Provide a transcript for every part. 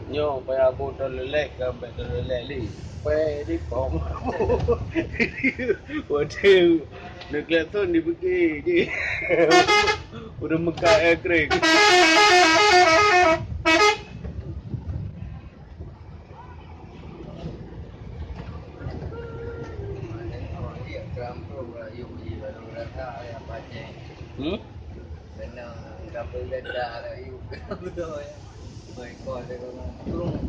Nyo, paya aku terlelek sampai terlelek ni. Paya di pom. Waduh, nak kelihatan di pergi je. Udah megah air kering. Hmm? Senang gambar dadah lah you. Betul ya. Mereka dia orang turun.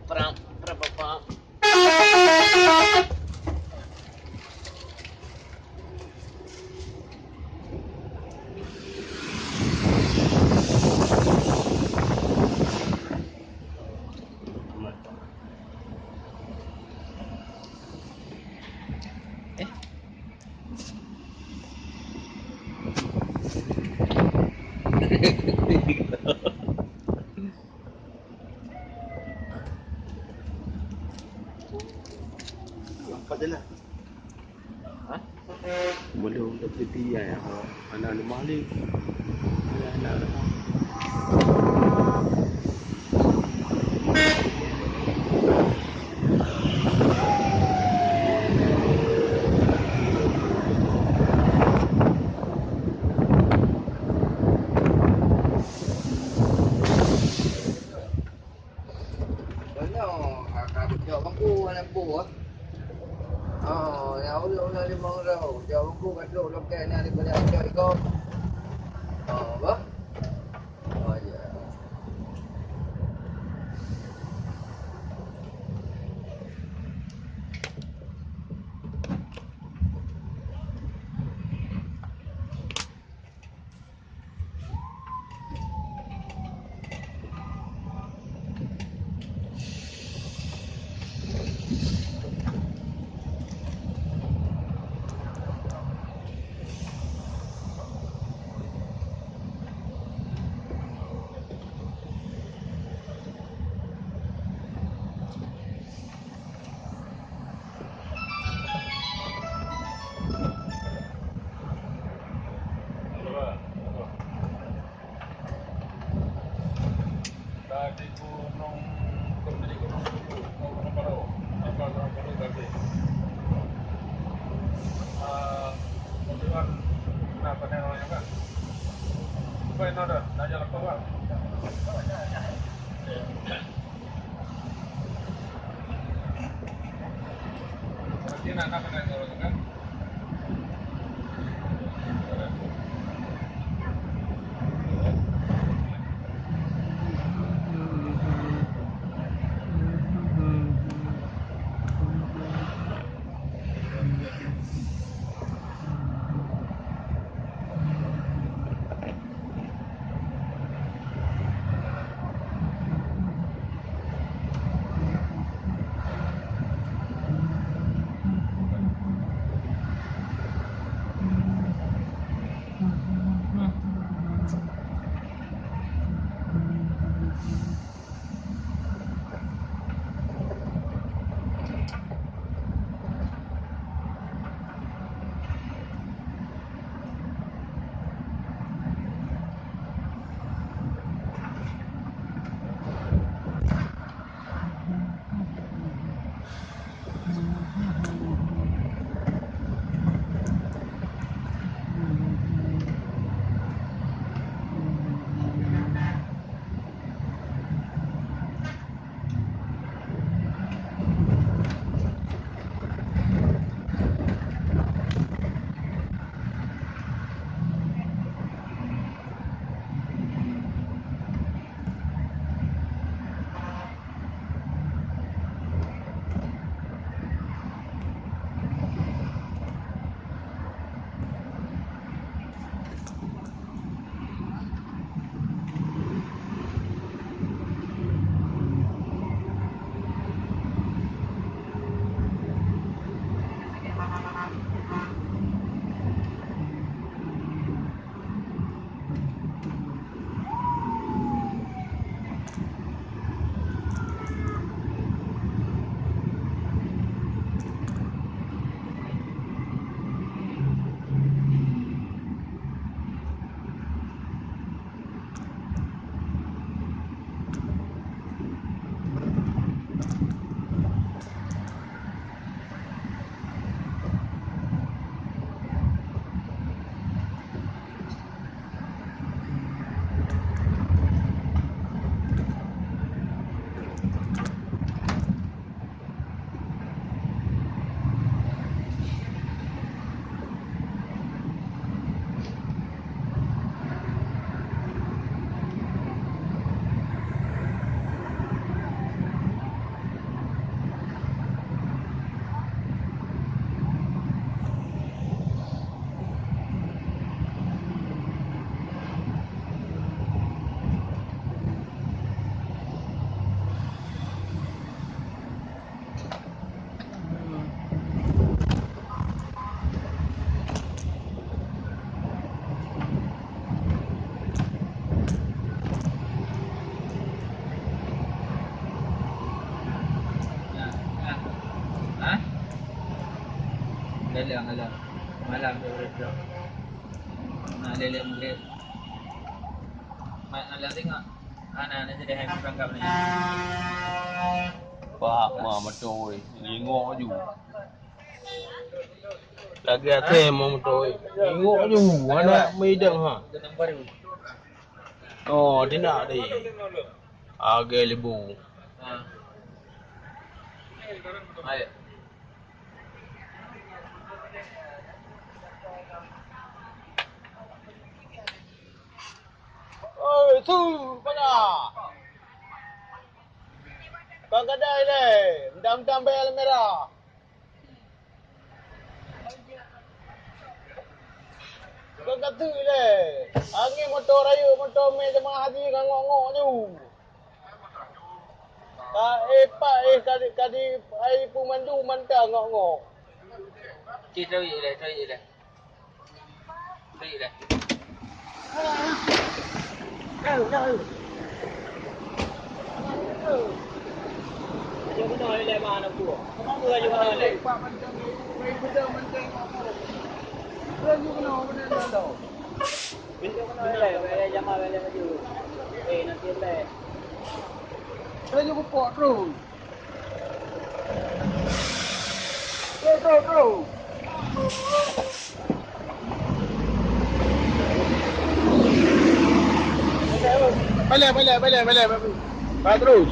Perang, perang. Nampak je lah. Ha? Belum dapat dia ya. Anak rumah ni. Anak. Benar. Kakak jawab bangku anak bu ah. Oh, ya ulah lima orang. Jawab bangku kaduk lokal ni daripada ajak kau. Oh, apa? Oh, ya. Tadi gunung jadi gunung Suku, gunung Baru, apa gunung Baru tadi. Kemudian kenapa namanya kan? Apa yang ada? Nanya apa kan? Berarti nak kena orang kan? malam. Malam dia boleh drop. Nak lihat. Malam tengok. Anak jadi hai perangkap ni. Pak mah metoi. Ngok ju. Lagi atas mah metoi. Ngok ju. Anak midang ha. Kenang baru. Oh, tidak di. Agak lebu. Ha. Ayo. Oi, tu, mana? Kau kedai ni, dam-dam bel merah. Kau kata ni, angin motor raya, motor me jemaah haji kan ngok-ngok tu. Pak kadi ai pemandu mantang ngok-ngok. Cik tahu je dah. Jom kena oleh mana aku. Kamu boleh jom kena oleh. Pak mantang ni, benda mantang ngok-ngok. Lagi kena benda tu. Boleh jamaah boleh maju. Nanti boleh. Lagi pokok terus. Terus. Balik. Terus.